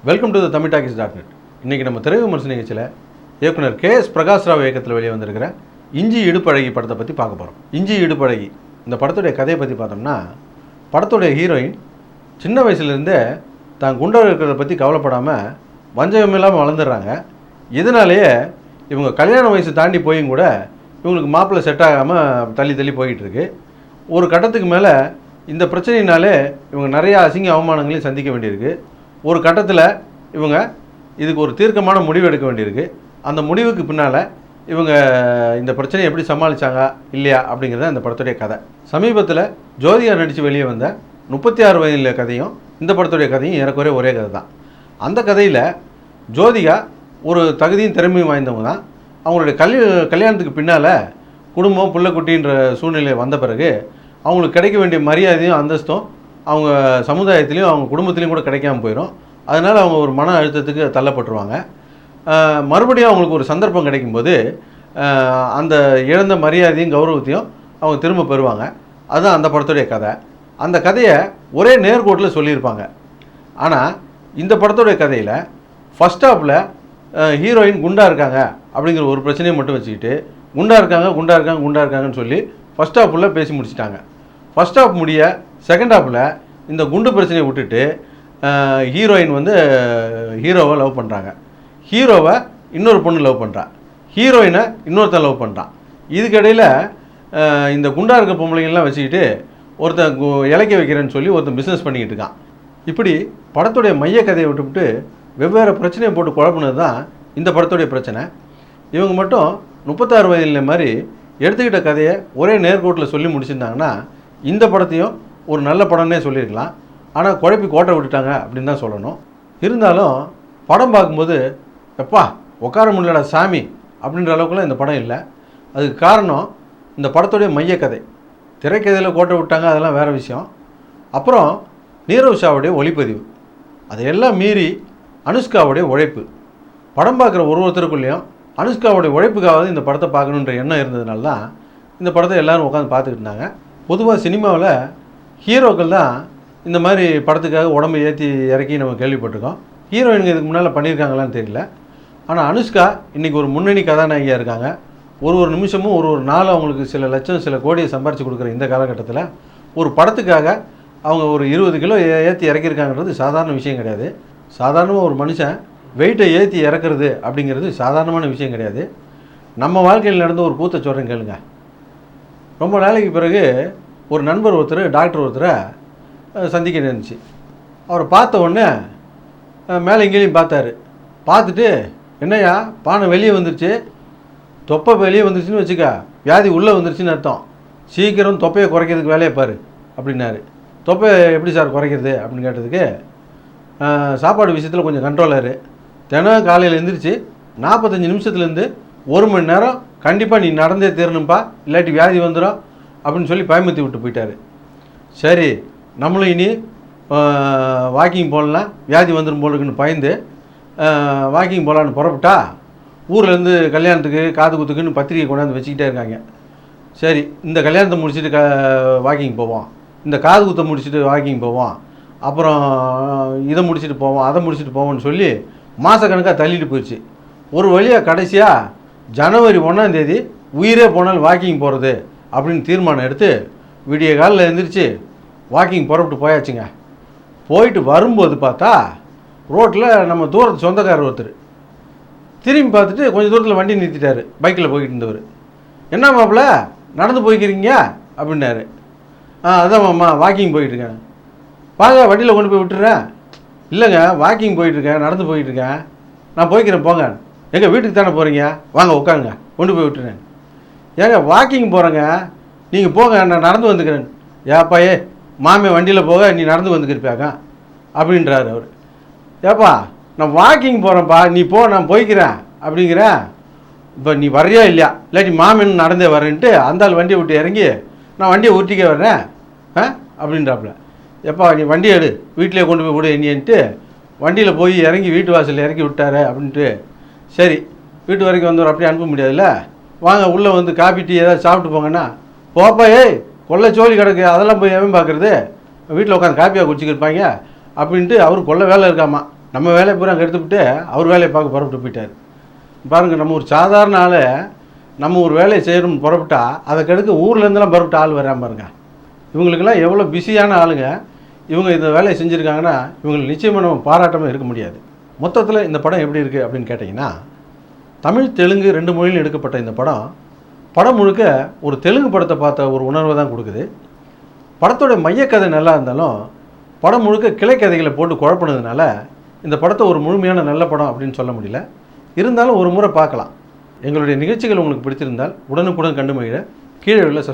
Welcome to the Tamil talkies .net. இன்றைக்கி நம்ம திரை விமர்சன நிகழ்ச்சியில் இயக்குனர் KS பிரகாஷ் ராவ் இயக்கத்தில் வெளியே வந்திருக்கிற இஞ்சி இடுப்பழகி படத்தை பற்றி பார்க்க போகிறோம். இஞ்சி இடுப்பழகி இந்த படத்துடைய கதையை பற்றி பார்த்தோம்னா, படத்துடைய ஹீரோயின் சின்ன வயசுலேருந்தே தான் குண்டா இருக்கிறத பற்றி கவலைப்படாமல் வஞ்சகம் இல்லாமல் வளர்ந்துடுறாங்க. இதனாலேயே இவங்க கல்யாண வயசு தாண்டி போயும் கூட இவங்களுக்கு மாப்பிள்ளை செட் ஆகாமல் தள்ளி போய்கிட்டு இருக்கு. ஒரு கட்டத்துக்கு மேலே இந்த பிரச்சனையினாலே இவங்க நிறையா அசிங்க அவமானங்களையும் சந்திக்க வேண்டியிருக்கு. ஒரு கட்டத்தில் இவங்க இதுக்கு ஒரு தீர்க்கமான முடிவு எடுக்க வேண்டியிருக்கு. அந்த முடிவுக்கு பின்னால் இவங்க இந்த பிரச்சனையை எப்படி சமாளித்தாங்க இல்லையா அப்படிங்கிறத இந்த படத்துடைய கதை. சமீபத்தில் ஜோதிகா நடித்து வெளியே வந்த 36 வயதில் கதையும் இந்த படத்துடைய கதையும் ஏறக்குறைய ஒரே கதை தான். அந்த கதையில் ஜோதிகா ஒரு தகுதியும் திறமையும் வாய்ந்தவங்க தான். அவங்களுடைய கல்யாணத்துக்கு பின்னால் குடும்பம் பிள்ளைக்குட்டின்ற சூழ்நிலை வந்த பிறகு அவங்களுக்கு கிடைக்க வேண்டிய மரியாதையும் அந்தஸ்தும் அவங்க சமுதாயத்துலேயும் அவங்க குடும்பத்துலேயும் கூட கிடைக்காம போயிடும். அதனால் அவங்க ஒரு மன அழுத்தத்துக்கு தள்ளப்பட்டுருவாங்க. மறுபடியும் அவங்களுக்கு ஒரு சந்தர்ப்பம் கிடைக்கும்போது அந்த இழந்த மரியாதையும் கௌரவத்தையும் அவங்க திரும்ப பெறுவாங்க. அதுதான் அந்த படத்துடைய கதை. அந்த கதையை ஒரே நேர்கோட்டில் சொல்லியிருப்பாங்க. ஆனால் இந்த படத்துடைய கதையில் ஃபஸ்ட் ஹாஃபில் ஹீரோயின் குண்டாக இருக்காங்க அப்படிங்கிற ஒரு பிரச்சனையை மட்டும் வச்சுக்கிட்டு குண்டாக இருக்காங்கன்னு சொல்லி ஃபஸ்ட் ஹாஃபில் பேசி முடிச்சிட்டாங்க. ஃபஸ்ட் ஹாஃப் முடிய செகண்ட் ஹாஃபில் இந்த குண்டு பிரச்சனையை விட்டுட்டு ஹீரோயின் ஹீரோவை லவ் பண்ணுறாங்க. ஹீரோவை இன்னொரு பொண்ணு லவ் பண்ணுறா, ஹீரோயினை இன்னொருத்தன் லவ் பண்ணுறான். இதுக்கிடையில் இந்த குண்டா இருக்க பொம்பளைங்கள்லாம் வச்சுக்கிட்டு ஒருத்தன் இலக்க வைக்கிறேன்னு சொல்லி ஒருத்தன் பிஸ்னஸ் பண்ணிக்கிட்டு இருக்கான். இப்படி படத்துடைய மைய கதையை விட்டுவிட்டு வெவ்வேறு பிரச்சனையை போட்டு குழப்பினது தான் இந்த படத்துடைய பிரச்சனை. இவங்க மட்டும் 36 வயதில் மாதிரி எடுத்துக்கிட்ட கதையை ஒரே நேர்கோட்டில் சொல்லி முடிச்சிருந்தாங்கன்னா இந்த படத்தையும் ஒரு நல்ல படம்னே சொல்லியிருக்கலாம். ஆனால் குழப்பி கோட்டை விட்டுட்டாங்க அப்படின்னு தான் சொல்லணும். இருந்தாலும் படம் பார்க்கும்போது எப்பா உட்கார முடியலடா சாமி அப்படின்ற அளவுக்குலாம் இந்த படம் இல்லை. அதுக்கு காரணம் இந்த படத்துடைய மையக்கதை. திரைக்கதையில் கோட்டை விட்டாங்க, அதெல்லாம் வேறு விஷயம். அப்புறம் நீரவ் ஷாவுடைய ஒளிப்பதிவு, அதையெல்லாம் மீறி அனுஷ்காவுடைய உழைப்பு. படம் பார்க்குற ஒருத்தருக்குள்ளேயும் அனுஷ்காவுடைய உழைப்புக்காவது இந்த படத்தை பார்க்கணுன்ற எண்ணம் இருந்ததுனால தான் இந்த படத்தை எல்லோரும் உட்காந்து பார்த்துக்கிட்டு இருந்தாங்க. பொதுவாக சினிமாவில் ஹீரோக்கள் தான் இந்த மாதிரி படத்துக்காக உடம்பை ஏற்றி இறக்கி நம்ம கேள்விப்பட்டிருக்கோம். ஹீரோயினுங்க இதுக்கு முன்னால் பண்ணியிருக்காங்களான்னு தெரியல. ஆனால் அனுஷ்கா இன்றைக்கி ஒரு முன்னணி கதாநாயகியாக இருக்காங்க. ஒரு நிமிஷமும் ஒரு நாள் அவங்களுக்கு சில லட்சம் சில கோடியை சம்பாரித்து கொடுக்குற இந்த காலகட்டத்தில் ஒரு படத்துக்காக அவங்க ஒரு 20 கிலோ ஏற்றி இறக்கியிருக்காங்கிறது சாதாரண விஷயம் கிடையாது. சாதாரணமாக ஒரு மனுஷன் வெயிட்டை ஏற்றி இறக்குறது அப்படிங்கிறது சாதாரணமான விஷயம் கிடையாது. நம்ம வாழ்க்கையில் நடந்த ஒரு கூத்த சொல்கிறேன் கேளுங்க. ரொம்ப நாளைக்கு பிறகு ஒரு நண்பர் டாக்டர் ஒருத்தரை சந்திக்க இருந்துச்சு. அவரை பார்த்த உடனே மேலே எங்கேயும் பார்த்தாரு. பார்த்துட்டு என்னையா பானை வெளியே வந்துருச்சு, தொப்பை வெளியே வந்துருச்சுன்னு வச்சுக்க, வியாதி உள்ளே வந்துருச்சுன்னு அர்த்தம். சீக்கிரம் தொப்பையை குறைக்கிறதுக்கு வேலையை பாரு அப்படின்னாரு. தொப்பையை எப்படி சார் குறைக்கிறது அப்படின்னு கேட்டதுக்கு, சாப்பாடு விஷயத்தில் கொஞ்சம் கண்ட்ரோலாரு, தினம் காலையில் எழுந்திரிச்சு 45 நிமிஷத்துலேருந்து 1 மணி நேரம் கண்டிப்பாக நீ நடந்தே தீரணும்ப்பா, இல்லாட்டி வியாதி வந்துடும் அப்படின்னு சொல்லி பயமுறுத்தி விட்டு போயிட்டார். சரி நம்மளும் இனி வாக்கிங் போகலாம், வியாதி வந்துடும் போலுக்குன்னு பயந்து வாக்கிங் போகலான்னு புறப்பட்டா ஊர்லேருந்து கல்யாணத்துக்கு காது குத்துக்குன்னு பத்திரிக்கை கொண்டாந்து வச்சுக்கிட்டே இருக்காங்க. சரி இந்த கல்யாணத்தை முடிச்சுட்டு வாக்கிங் போவோம், இந்த காது குத்தை முடிச்சுட்டு வாக்கிங் போவோம், அப்புறம் இதை முடிச்சுட்டு போவோம், அதை முடிச்சுட்டு போவோம்னு சொல்லி மாதக்கணக்காக தள்ளிட்டு போயிடுச்சு. ஒரு வழியாக கடைசியாக ஜனவரி 1ஆம் தேதி உயிரே போனால் வாக்கிங் போகிறது அப்படின்னு தீர்மானம் எடுத்து விடிய காலில் எழுந்திரிச்சு வாக்கிங் புறப்பட்டு போயாச்சுங்க. போயிட்டு வரும்போது பார்த்தா ரோட்டில் நம்ம தூரத்து சொந்தக்காரர் ஒருத்தர் திரும்பி பார்த்துட்டு கொஞ்சம் தூரத்தில் வண்டி நிறுத்திட்டார். பைக்கில் போய்கிட்டு இருந்தவர். என்ன மாப்பிள்ள நடந்து போய்க்கிறீங்க அப்படின்னாரு. அதான் மாமா வாக்கிங் போயிட்டுருக்கேன். வாங்க வண்டியில் கொண்டு போய் விட்டுறேன். இல்லைங்க வாக்கிங் போயிட்டுருக்கேன், நடந்து போயிட்டுருக்கேன், நான் போய்க்கிறேன் போங்க. எங்கள் வீட்டுக்கு தானே போகிறீங்க, வாங்க உட்காருங்க கொண்டு போய் விட்டுறேன். ஏங்க வாக்கிங் போகிறேங்க, நீங்கள் போங்க நான் நடந்து வந்துக்கிறேன். ஏப்பாயே மாமே வண்டியில் போக நீ நடந்து வந்துக்கிருப்பாங்க அப்படின்றாரு அவர். ஏப்பா நான் வாக்கிங் போகிறேன்ப்பா, நீ போ நான் போய்க்கிறேன் அப்படிங்கிறேன். இப்போ நீ வர்றியா இல்லையா, இல்லாட்டி மாமன் நடந்தே வரேன்ட்டு அந்த ஆள் வண்டியை விட்டு இறங்கி நான் வண்டியை ஊட்டிக்க வர்றேன் அப்படின்றாப்புல. எப்பா நீ வண்டியை எடு, வீட்டிலே கொண்டு போய் விடு என்னன்ட்டு வண்டியில் போய் இறங்கி வீட்டு வாசலில் இறக்கி விட்டாரு அப்படின்ட்டு. சரி வீட்டு வரைக்கும் வந்தவர் அப்படியே அனுப்ப முடியாதுல்ல, வாங்க உள்ளே வந்து காபி டீ ஏதாவது சாப்பிட்டு போங்கன்னா, போப்பா ஏய் கொள்ளை சோழி கிடக்கு அதெல்லாம் போய் எவன் பார்க்குறது, வீட்டில் உட்காந்து காப்பியாக குடிச்சிக்கிருப்பாங்க அப்படின்ட்டு அவர் கொள்ள வேலை இருக்காமா. நம்ம வேலையை பூரா அங்கே எடுத்துக்கிட்டு அவர் வேலையை பார்க்க புறப்பட்டு போயிட்டார். பாருங்கள், நம்ம ஒரு சாதாரண ஆள் நம்ம ஒரு வேலையை செய்யணும்னு புறப்பட்டா அதை கெடுக்க ஊர்லேருந்துலாம் புறப்பட்டு ஆள் வராமல் பாருங்க. இவங்களுக்கெல்லாம் எவ்வளோ பிஸியான ஆளுங்க. இவங்க இந்த வேலையை செஞ்சுருக்காங்கன்னா இவங்களுக்கு நிச்சயமாக நம்ம பாராட்டமாக இருக்க முடியாது. மொத்தத்தில் இந்த படம் எப்படி இருக்குது அப்படின்னு கேட்டிங்கன்னா, தமிழ் தெலுங்கு 2 மொழியில் எடுக்கப்பட்ட இந்த படம் முழுக்க ஒரு தெலுங்கு படத்தை பார்த்த ஒரு உணர்வை தான் கொடுக்குது. படத்தோட மையக்கதை நல்லா இருந்தாலும் படம் முழுக்க கிளைக்கதைகளை போட்டு குழப்பினதுனால இந்த படத்தை ஒரு முழுமையான நல்ல படம் அப்படின்னு சொல்ல முடியல. இருந்தாலும் ஒரு முறை பார்க்கலாம். எங்களுடைய நிகழ்ச்சிகள் உங்களுக்கு பிடித்திருந்தால் உடனுக்குடன் கண்டு மகிழ கீழே உள்ள